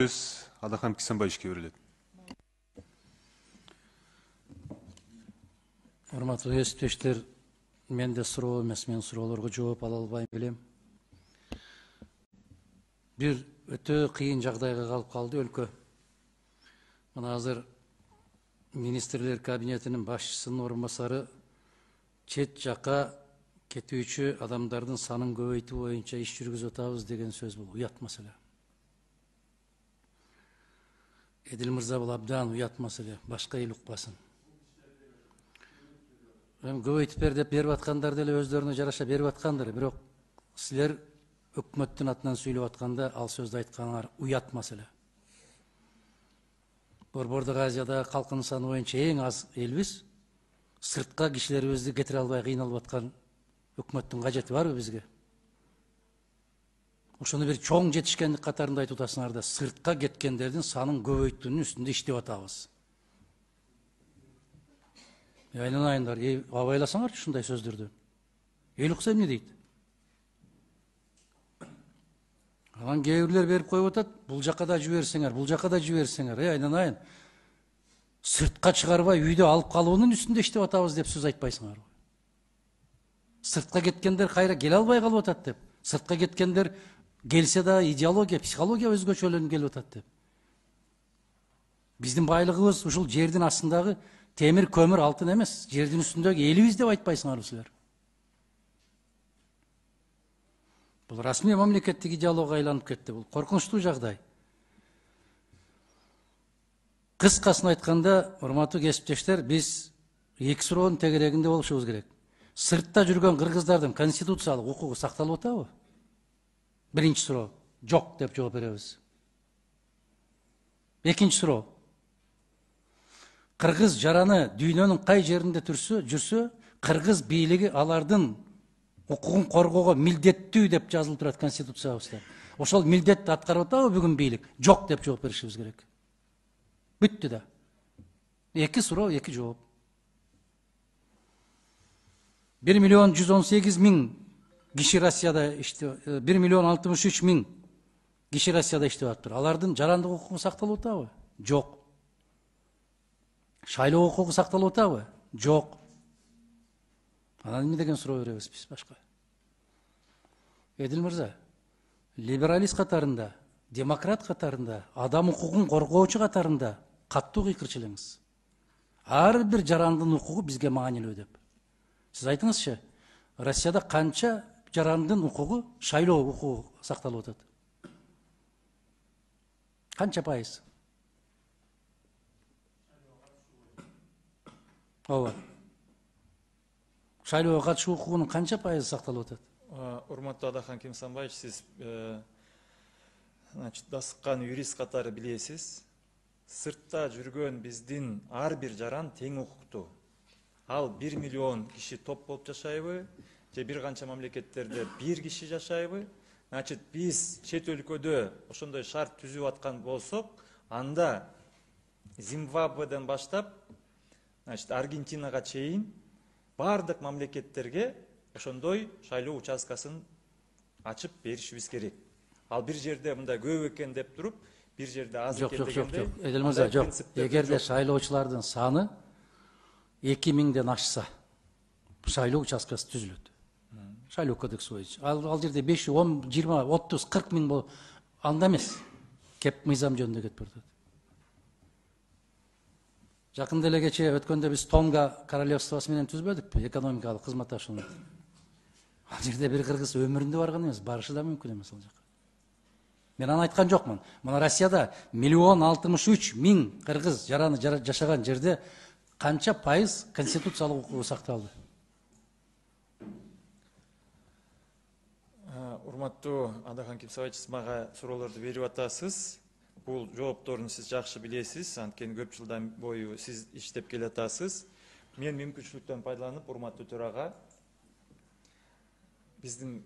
Söz Adaхан Кисенбаевичке берилет. Урматтуу эсептештер, менде суроо эмес, мен суроолорго жооп ала албай белем. Бир өтө кыйын жагдайга калып калды өлкө. Мына азыр министрлер кабинетинин башчысынын орун басары чет жакка кетүүчү адамдардын санын көбөйтүү боюнча иш жүргүзүп атабыз деген сөз. Бул уят маселе. Эдил мырза, бул абдан уят маселе, башка эл укпасын. Көбөйтүп бер деп берип аткандар деле өздөрүнө жараша берип аткандыр, бирок силер өкмөттүн атынан сүйлөп атканда ал сөздү айтканыңар уят маселе. Борбордук Азиядагы калкынын саны боюнча эң аз элбиз. Сыртка кишилерибизди кетире албай кыйналып аткан өкмөттүн кажети барбы бизге? Ошону бир чоң жетишкендик катарында айтып атасыңар да, сыртка кеткендердин санын көбөйтүүнүн үстүндө иштеп атабыз. Айланайындар, абайласаңарчы ушундай сөздөрдү. Эл укса эмне дейт? Анан кээ бирлер берип коюп атат, бул жакка да жиберсеңер, бул жакка да жиберсеңер. Айланайын. Сыртка чыгарбай үйдө алып калуунун үстүндө иштеп атабыз деп сөз айтпайсыңар. Сыртка кеткендер кайра келе албай калып атат деп. Сыртка кеткендер келсе да идеология, психология өзгөчөлөнүп келип атат деп. Биздин байлыгыбыз ушул жердин астындагы темир, көмүр, алтын эмес, жердин үстүндөгү элибиз деп айтпайсыңарбы силер? Бул расмий мамлекеттик идеология айланып кетти. Бул коркунучтуу жагдай. Кыскасын айтканда, урматтуу кесиптештер, биз эки суроонун тегерегинде болушубуз керек. Сыртта жүргөн кыргыздардын конституциялык укугу сакталып атабы? Биринчи суроо, жок деп жооп беребиз. Экинчи суроо, кыргыз жараны дүйнөнүн кай жеринде жүрсө, кыргыз бийлиги алардын укугун коргоого милдеттүү деп жазылып турат конституциябызда. Ошол милдетти аткарып атабы бүгүн бийлик? Жок деп жооп беришибиз керек. Бүттү да. Эки суроо, эки жооп. 1.118.000 киши Россияда 1.063.000 киши Россияда иштеп атыптыр. Алардын жарандык укугу сакталып атабы? Жок. Шайлоо укугу сакталып атабы? Жок. Анан эмне деген суроо беребиз биз башка? Эдил мырза, либералист катарында, демократ катарында, адам укугун коргоочу катарында каттуу кыйкырчы элеңиз. Ар бир жарандын укугу бизге маанилүү деп. Сиз айтыңызчы, Россияда канча жарандын укугу, шайлоо укугу сакталып атат? Канча пайыз? Ооба. Шайлоого катышуу укугунун канча пайызы сакталып атат? Урматтуу Адахан Кисенбаевич, сиз дасыккан юрист катары билесиз. Сыртта жүргөн биздин ар бир жаран тең укуктуу. Ал 1 миллион киши топ болуп жашайбы, же бир канча мамлекеттерде бир киши жашайбы? Значит, биз чет өлкөдө ошондой шарт түзүп аткан болсок, анда Зимбабведен баштап, Аргентинага чейин бардык мамлекеттерге ошондой шайлоо участкасын ачып беришибиз керек. Ал бир жерде мындай көп экен деп туруп, бир жерде аз экен дегенде. Жок. Эдил мырза, жок. Эгерде шайлоочулардын саны 2000ден ашса, шайлоо участкасы түзүлөт. Шайлоо кодекси боюнча. Ал жерде 5, 10, 20, 30, 40 миң болуп, анда эмес. Кеп мыйзам жөнүндө кетип атат. Жакында эле кече өткөндө биз Тонга королевствосу менен түзбөдүкпү, экономикалык кызматташууну. Ал жерде бир кыргыз өмүрүндө барган эмес, барышы да мүмкүн эмес ал жака. Мен аны айткан жокмун. Мына Россияда 1.063.000 кыргыз жараны жашаган жерде канча пайыз конституциялык укугу сакталды? Урматтуу Адахан Кисенбаевич, сиз мага суроолорду берип атасыз. Бул жоопторун сиз жакшы билесиз, анткени көп жылдан бою сиз иштеп келе атасыз. Мен мүмкүнчүлүктөн пайдаланып, урматтуу төрага, биздин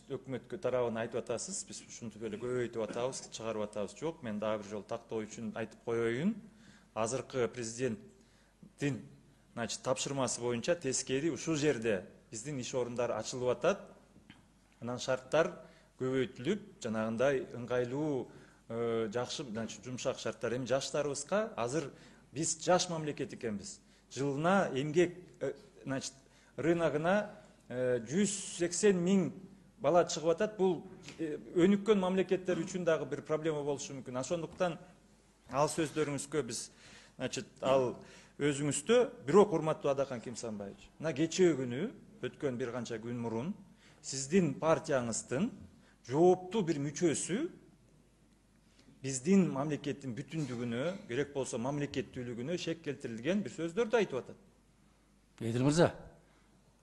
өкмөткө тарабын айтып атасыз, биз ушинтип эле көбөйтүп атабыз, чыгарып атабыз. Жок, мен дагы бир жолу тактоо үчүн айтып коеюн. Азыркы президенттин тапшырмасы боюнча тескери ушул жерде биздин иш орундары ачылып атат. Анан шарттар көбөйтүлүп, жанагындай ыңгайлуу жакшы, жумшак шарттар. Эми жаштарыбызга азыр биз жаш мамлекет экенбиз. Жылына эмгек рыногуна 180 миң бала чыгып атат. Бул өнүккөн мамлекеттер үчүн дагы бир проблема болушу мүмкүн. Ошондуктан ал сөздөрүңүзгө биз ал өзүңүздө, бирок урматтуу Адахан Кимсанбаевич, мына кечээ күнү өткөн бир канча күн мурун сиздин партияңыздын жооптуу бир мүчөсү биздин мамлекеттин бүтүндүгүнө, керек болсо мамлекеттүүлүгүнө шек келтирилген бир сөздөрдү айтып атат. Эдил мырза,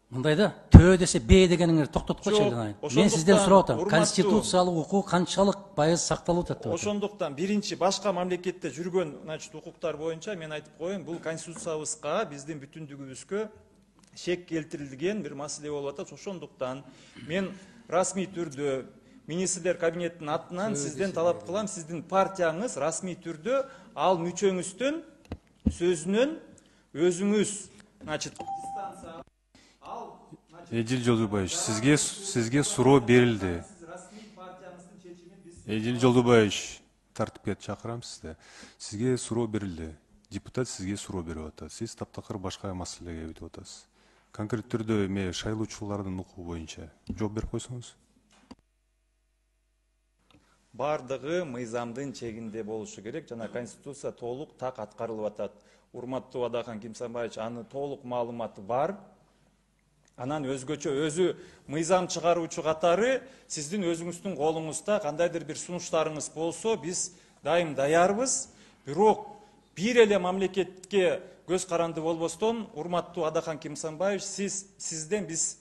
мындайда төө десе б дегениңер токтоткочу эле. Мен сизден сурап атам, конституциялык укук канчалык пайыз сакталып атат деп. Ошондуктан биринчи башка мамлекетте жүргөн укуктар боюнча мен айтып коеюн, бул конституциябызга, биздин бүтүндүгүбүзгө шек келтирилген бир маселе болуп атат. Ошондуктан мен расмий түрдө министрлер кабинетинин атынан сизден талап кылам, сиздин партияңыз расмий түрдө ал мүчөңүздүн сөзүнөн өзүңүз дистанция Эдил Жолдубаевич, сизге суроо берилди. Эдил Жолдубаевич, тартипке чакырам сизди. Сизге суроо берилди. Депутат сизге суроо берип атат. Сиз таптакыр башка маселеге өтүп атасыз. Конкрет түрдө эме шайлоочулардын укугу боюнча жооп берип койсоңуз. Бардыгы мыйзамдын чегинде болушу керек. Жана конституция толук так аткарылып атат. Урматтуу Адахан Кимсанбаевич, аны толук маалыматы бар. Анан өзгөчө өзү мыйзам чыгаруучу катары сиздин өзүңүздүн колуңузда кандайдыр бир сунуштарыңыз болсо, биз дайым даярбыз. Бирок бир эле мамлекетке көз каранды болбостон, урматтуу Адахан Кимсанбаевич, сизден биз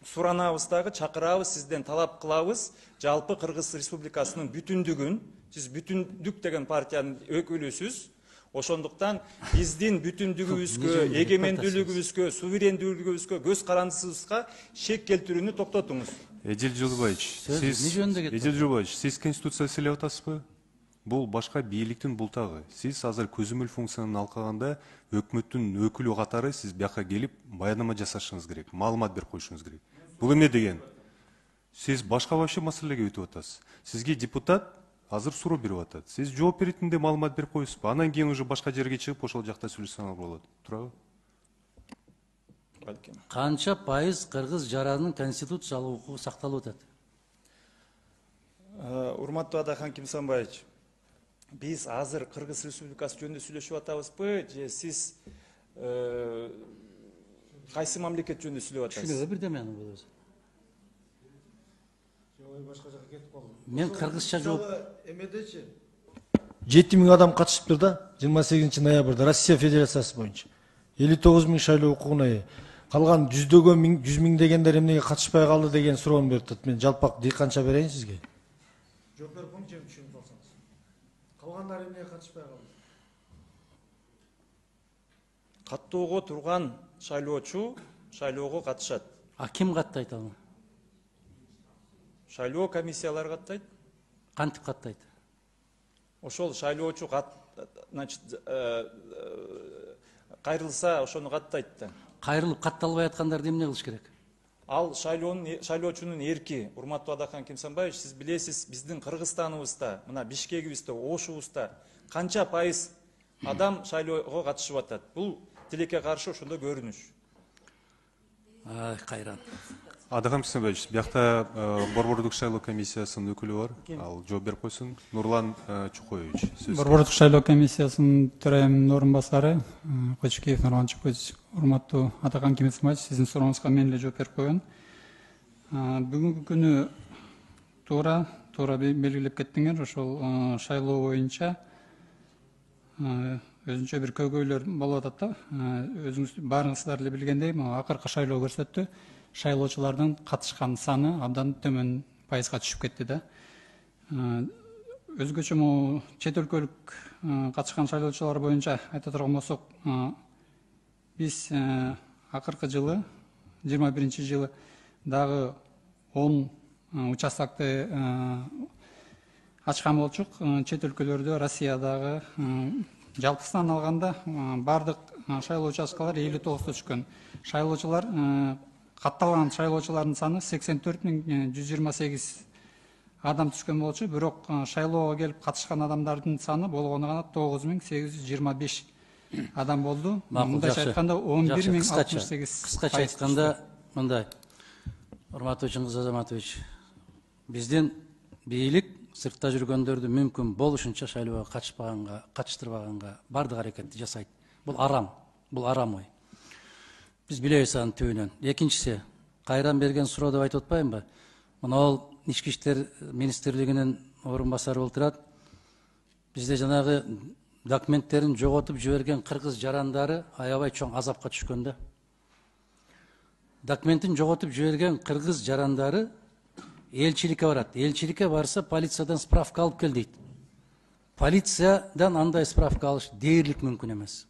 суранабыз дагы, чакырабыз, сизден талап кылабыз. Жалпы Кыргыз Республикасынын бүтүндүгүн, сиз бүтүндүк деген партиянын өкүлүсүз. Ошондуктан биздин бүтүндүгүбүзгө, эгемендүүлүгүбүзгө, суверендүүлүгүбүзгө, көз карандысыбызга шек келтирүүнү токтотуңуз. Эдил Жолдубаевич, сиз конституция сыйлап атасызбы? Бул башка бийликтин бултагы. Сиз азыр көзөмөл функцияны алкаганда өкмөттүн өкүлү катары сиз бияка келип баянама жасашыңыз керек, маалымат берип коюшуңуз керек. Бул эмне деген? Сиз башка вообще маселеге өтүп атасыз. Сизге депутат азыр суроо берип атат. Сиз жооп беретинде маалымат берип коесузбу? Анан кийин уже башка жерге чыгып ошол жакта сүйлөшсөңөр болот. Туурабы? Канча пайыз кыргыз жаранын конституциялык укугу сакталып атат? Урматтуу Адахан Кимсанбаевич, биз азыр Кыргыз Республикасы жөнүндө сүйлөшүп атабызбы, же сиз кайсы мамлекет жөнүндө сүйлөп атасыз? Түшүнүбү бирдеме аны бул өзү. Мен кыргызча жооп. Эмедечи 7 миң адам катышыптыр да 28 ноябрда Россия Федерациясы боюнча 59 миң шайлоо укугуна ээ. Калган жүздөгөн миң, 100 миңдегендер эмнеге катышпай калды деген суроону берип атат. Мен жалпак дыйканча берейин сизге. Жооп берип коюңчу, түшүнүп алсаңыз. Калгандар эмнеге катышпай калды? Каттоого турган шайлоочу шайлоого катышат. А ким каттайт аны? Шайлоо комиссиялары каттайт. Кантип каттайт? Ошол шайлоочу кайрылса ошону каттайт да. Кайрылып катталбай аткандарды эмне кылыш керек? Ал шайлоочунун эрки. Урматтуу Адахан Кимсанбаевич, сиз билесиз, биздин Кыргызстаныбызда, мына Бишкегибизде, Ошубузда канча пайыз адам шайлоого катышып атат. Бул тилекке каршы ошондо көрүнүш. Кайран. Адахан Кимсанбаевич, биякта Борбордук шайлоо комиссиясынын өкүлү бар. Ал жооп берип койсун. Нурлан Чукоевич. Борбордук шайлоо комиссиясынын төрайымынын орун басары Кочкеев Нурлан Чукоевич. Урматтуу Адахан Кимсанбаевич, сиздин сурооңузга мен эле жооп берип койгон. Бүгүнкү күнү туура белгилеп кеттиңер. Ошол шайлоо боюнча өзүнчө бир көйгөйлөр болуп атат да. Өзүңүз баарыңыздар эле билгендей, акыркы шайлоо көрсөттү. Шайлоочулардын катышкан саны абдан төмөн пайызга түшүп кетти да. Өзгөчө чет өлкөлүк катышкан шайлоочулар боюнча айта турган болсок, биз акыркы жылы 21-жылы дагы 10 участокты ачкан болчук. Чет өлкөлөрдө, Россиядагы жалпысынан алганда бардык шайлоо участкалары 59 түшкөн. Шайлоочулар катталган шайлоочулардын саны 84.128 адам түшкөн болчу, бирок шайлоого келип катышкан адамдардын саны болгону гана 9825 адам болду. Мындайча айтканда 11068. Кыскача айтканда мындай. Урматтуу Чыңгыз Азаматович, биздин бийлик сыртта жүргөндөрдү мүмкүн болушунча шайлоого катыштырбаганга бардык аракетти жасайт. Бул арам ой. Биз билебиз анын түбүнөн. Экинчиси, кайран берген суроо деп айтып атпаймынбы? Мына ал Ички иштер министрлигинин орун басары болуп турат. Бизде жанагы документтерин жоготуп жиберген кыргыз жарандары аябай чоң азапка түшкөн да. Документин жоготуп жиберген кыргыз жарандары элчиликке барат. Элчиликке барса полициядан справка алып кел дейт. Полициядан андай справка алыш дээрлик мүмкүн эмес.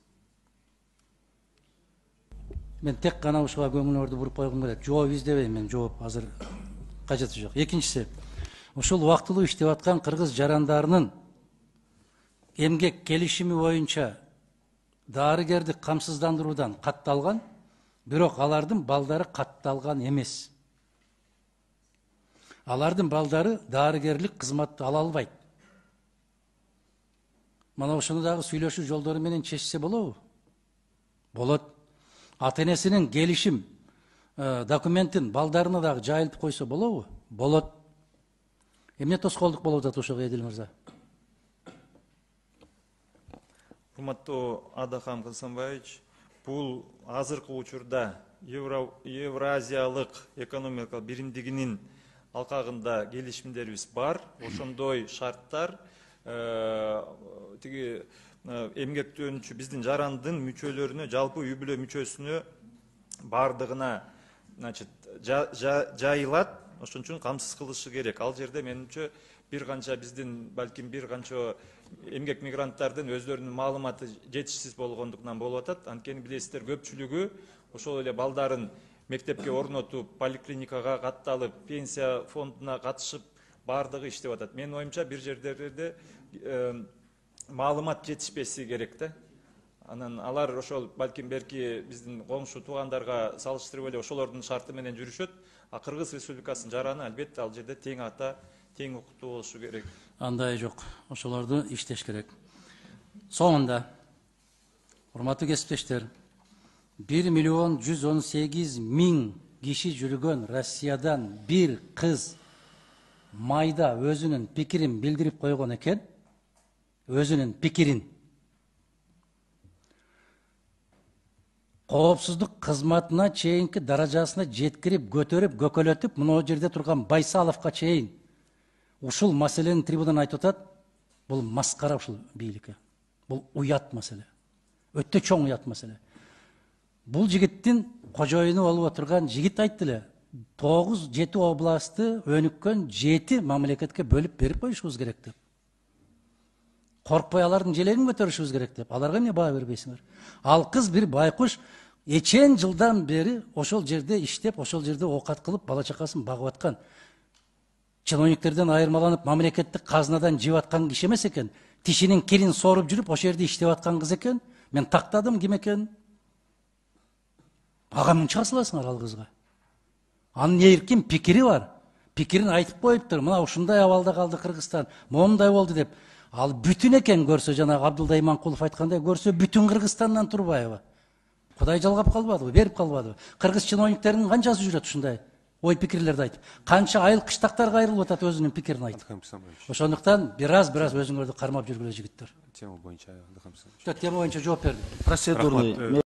Мен тек гана ушуга көңүлүңөрдү буруп койгум келет. Жооп издебейм мен, жооп азыр кажети жок. Экинчиси, ушул убактылуу иштеп аткан кыргыз жарандарынын эмгек келишими боюнча дарыгердик камсыздандыруудан катталган, бирок алардын балдары катталган эмес. Алардын балдары дарыгерлик кызматты ала албайт. Мына ошону дагы сүйлөшүү жолдору менен чечсе болобу? Болот. Ата-энесинин келишим документин балдарына дагы жайылтып койсо болобу? Болот. Эмне тоскоолдук болуп атат ошого, Эдил мырза? Урматтуу Адахам Касымбаевич, бул азыркы учурда Евразиялык экономикалык биримдигинин алкагында келишимдерибиз бар. Ошондой шарттар тиги эмгектенүүчү биздин жарандын мүчөлөрүнө, жалпы үй бүлө мүчөсүнө бардыгына жайылат. Ошон үчүн камсыз кылышы керек. Ал жерде менимче бир канча биздин балким бир канча эмгек мигранттардын өздөрүнүн маалыматы жетишсиз болгондугунан болуп атат. Анткени билесиздер, көпчүлүгү ошол эле балдарын мектепке орнотуп, поликлиникага катталып, пенсия фондуна катышып, бардыгы иштеп атат. Менин оюмча бир жерлерде маалымат жетишпеси керек да. Анан алар ошол балким берки биздин коңшу туугандарга салыштырып эле ошолордун шарты менен жүрүшөт. А Кыргыз Республикасынын жараны албетте ал жерде тең ата, тең укуктуу болушу керек. Андай жок. Ошолорду иштеш керек. Соңунда, урматтуу кесиптештер, 1.118.000 киши жүргөн Россиядан бир кыз майда өзүнүн пикирин билдирип койгон экен. Өзүнүн пикирин. Коопсуздук кызматына чейинки даражасына жеткирип, көтөрүп, көкөлөтүп, мына жерде турган Байсаловго чейин ушул маселени трибунадан айтып атат. Бул маскара ушул бийликке. Бул уят маселе. Өтө чоң уят маселе. Бул жигиттин кожоюну болуп отурган жигит айтты эле. 9-7 областы өнүккөн 7 мамлекетке бөлүп берип коюшубуз керек деп. Коркпой алардын желегин көтөрүшүбүз керек деп. Аларга эмне баа бербейсиңер? Ал кыз бир байкуш эчен жылдан бери ошол жерде иштеп, ошол жерде оокат кылып, бала чакасын багып аткан. Чиновниктерден айырмаланып, мамлекеттик казынадан жеп аткан киши эмес экен. Тишинин кирин соруп жүрүп, ошол жерде иштеп аткан кыз экен. Мен тактадым ким экенин. Ага мын чыга саласыңар ал кызга? Анын эркин пикири бар. Пикирин айтып коюптур. Мына ушундай абалда калды Кыргызстан, момундай болду деп. Ал бүтүн экен көрсө, жанагы Абдулда Иманкулов айткандай, көрсө бүтүн Кыргызстандан Турбаева. Кудай жалгап калбадыбы, берип калбадыбы? Кыргыз чиновниктеринин канчасы жүрөт ушундай ой пикирлерди айтып? Канча айыл кыштактарга айрылып атат өзүнүн пикирин айтып? Ошондуктан бир аз өзүңөрдү кармап жүргүлө жигиттер. Тема боюнча тема боюнча жооп бердим. Процедурный